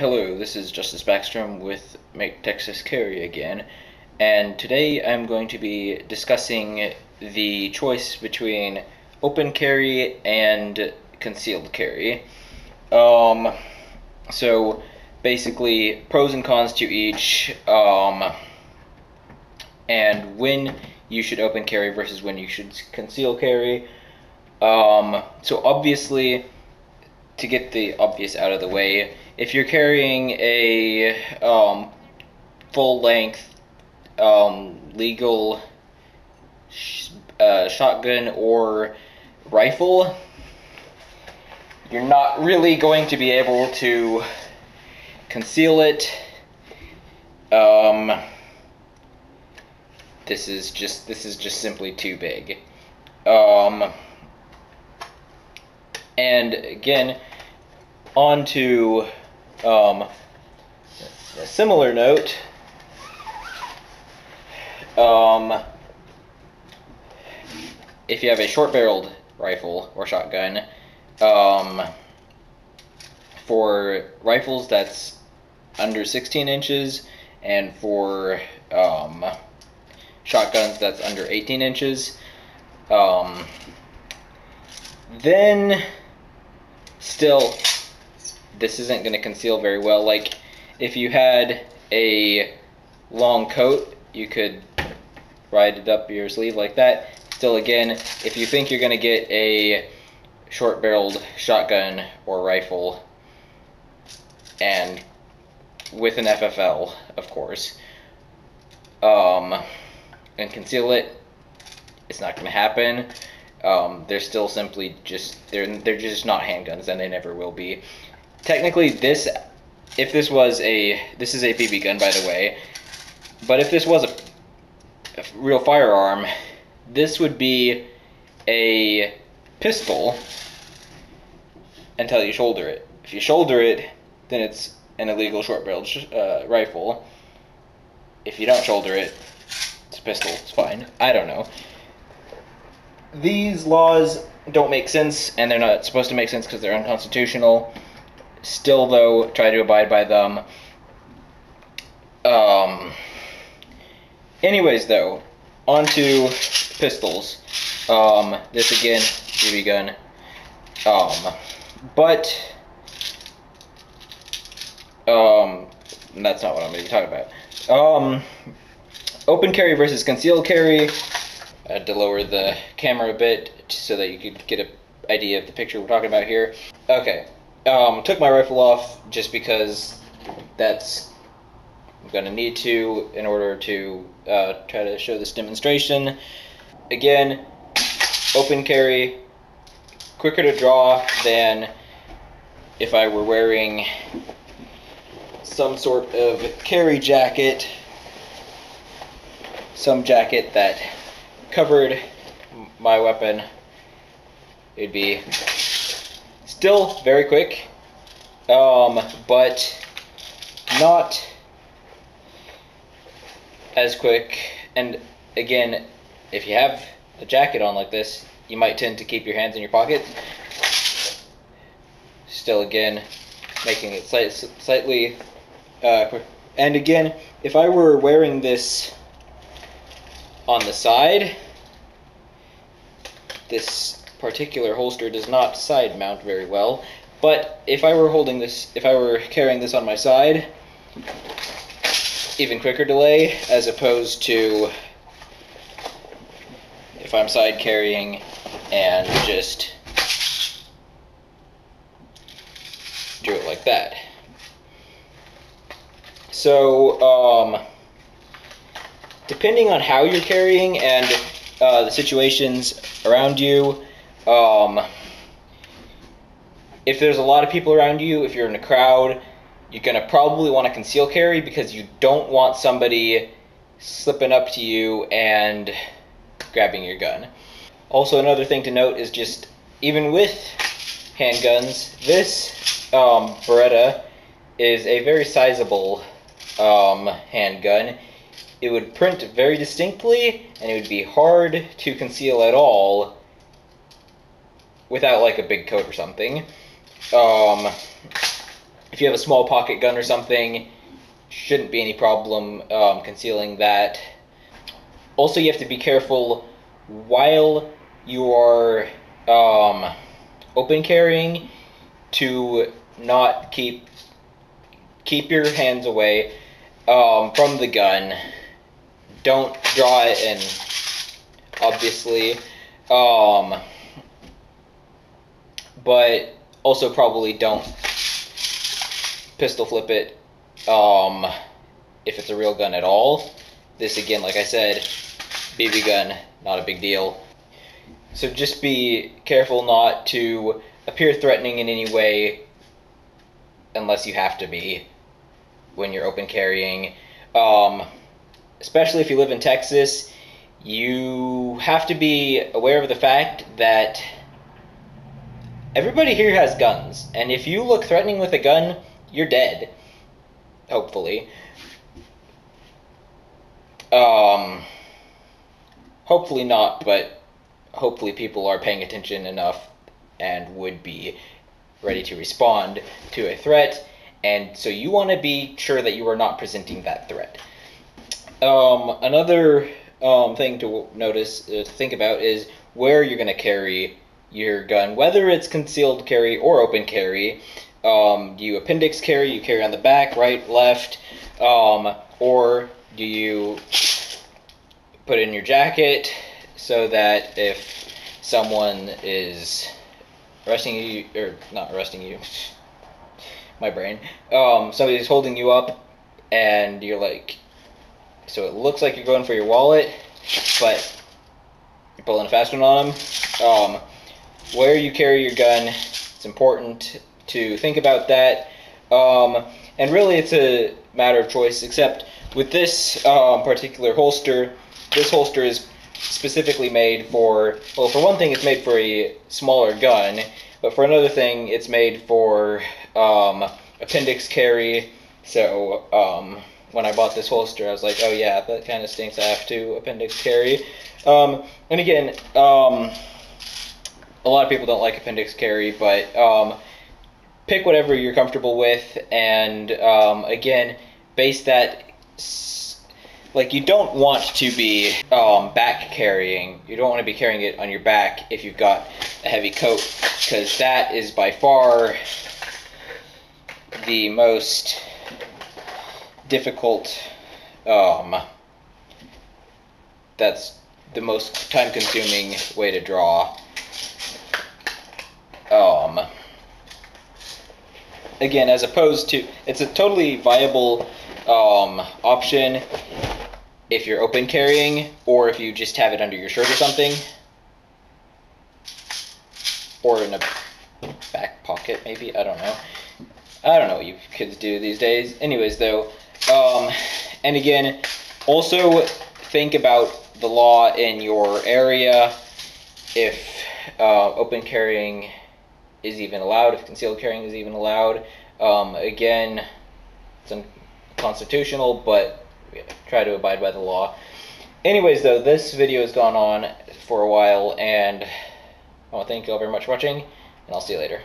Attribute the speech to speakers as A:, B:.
A: Hello, this is Justice Backstrom with Make Texas Carry again, and today I'm going to be discussing the choice between open carry and concealed carry. So basically pros and cons to each, and when you should open carry versus when you should conceal carry. So obviously, to get the obvious out of the way, if you're carrying a full-length legal shotgun or rifle, you're not really going to be able to conceal it. This is just simply too big. And again, on to a similar note, if you have a short-barreled rifle or shotgun, for rifles that's under 16 inches, and for shotguns that's under 18 inches, then still, this isn't going to conceal very well. Like, if you had a long coat, you could ride it up your sleeve like that. Still, again, if you think you're going to get a short-barreled shotgun or rifle, and with an FFL, of course, and conceal it, it's not going to happen. They're still simply just, they're just not handguns, and they never will be. Technically, this is a BB gun, by the way, but if this was a real firearm, this would be a pistol until you shoulder it. If you shoulder it, then it's an illegal short-barreled rifle. If you don't shoulder it, it's a pistol. It's fine. I don't know. These laws don't make sense, and they're not supposed to make sense because they're unconstitutional. Still, though, try to abide by them. Anyways, though, on to pistols. This again, BB gun. But that's not what I'm going to be talking about. Open carry versus concealed carry. I had to lower the camera a bit so that you could get an idea of the picture we're talking about here. Okay, took my rifle off just because that's I'm going to need to in order to try to show this demonstration. Again, open carry, quicker to draw than if I were wearing some sort of carry jacket, some jacket that covered my weapon. It'd be still very quick, but not as quick. And again, if you have a jacket on like this, you might tend to keep your hands in your pocket. Still, again, making it slightly quick. And again, if I were wearing this on the side, this particular holster does not side mount very well, but if I were carrying this on my side, even quicker delay, as opposed to if I'm side carrying and just do it like that. So, depending on how you're carrying and the situations around you, if there's a lot of people around you, if you're in a crowd, you're going to probably want to conceal carry because you don't want somebody slipping up to you and grabbing your gun. Also, another thing to note is just, even with handguns, this Beretta is a very sizable handgun. It would print very distinctly, and it would be hard to conceal at all without like a big coat or something. If if you have a small pocket gun or something, shouldn't be any problem concealing that. Also, you have to be careful while you are open carrying to not keep your hands away from the gun. Don't draw it in, obviously, but also probably don't pistol flip it if it's a real gun at all. This, again, like I said, BB gun, not a big deal. So just be careful not to appear threatening in any way unless you have to be when you're open carrying. Especially if you live in Texas, you have to be aware of the fact that everybody here has guns, and if you look threatening with a gun, you're dead. Hopefully. Hopefully not, but hopefully people are paying attention enough and would be ready to respond to a threat, and so you want to be sure that you are not presenting that threat. Another thing to notice, to think about, is where you're going to carry your gun, whether it's concealed carry or open carry. Do you appendix carry? You carry on the back, right, left, or do you put it in your jacket so that if someone is arresting you, or not arresting you, my brain, somebody's holding you up and you're like, so it looks like you're going for your wallet, but you're pulling a fast one on them. Where you carry your gun, it's important to think about that. And really it's a matter of choice, except with this particular holster, this holster is specifically made for, well, for one thing, it's made for a smaller gun, but for another thing, it's made for appendix carry. So when I bought this holster, I was like, oh yeah, that kind of stinks, I have to appendix carry. And again, a lot of people don't like appendix carry, but pick whatever you're comfortable with, and again, base that, like, you don't want to be back carrying. You don't want to be carrying it on your back if you've got a heavy coat, because that is by far the most difficult, that's the most time-consuming way to draw. Again, as opposed to, it's a totally viable option if you're open carrying, or if you just have it under your shirt or something, or in a back pocket maybe, I don't know what you kids do these days. Anyways though, and again, also think about the law in your area, if open carrying is even allowed, if concealed carrying is even allowed. Again, it's unconstitutional, but we try to abide by the law. Anyways though, this video has gone on for a while, and I want to thank you all very much for watching, and I'll see you later.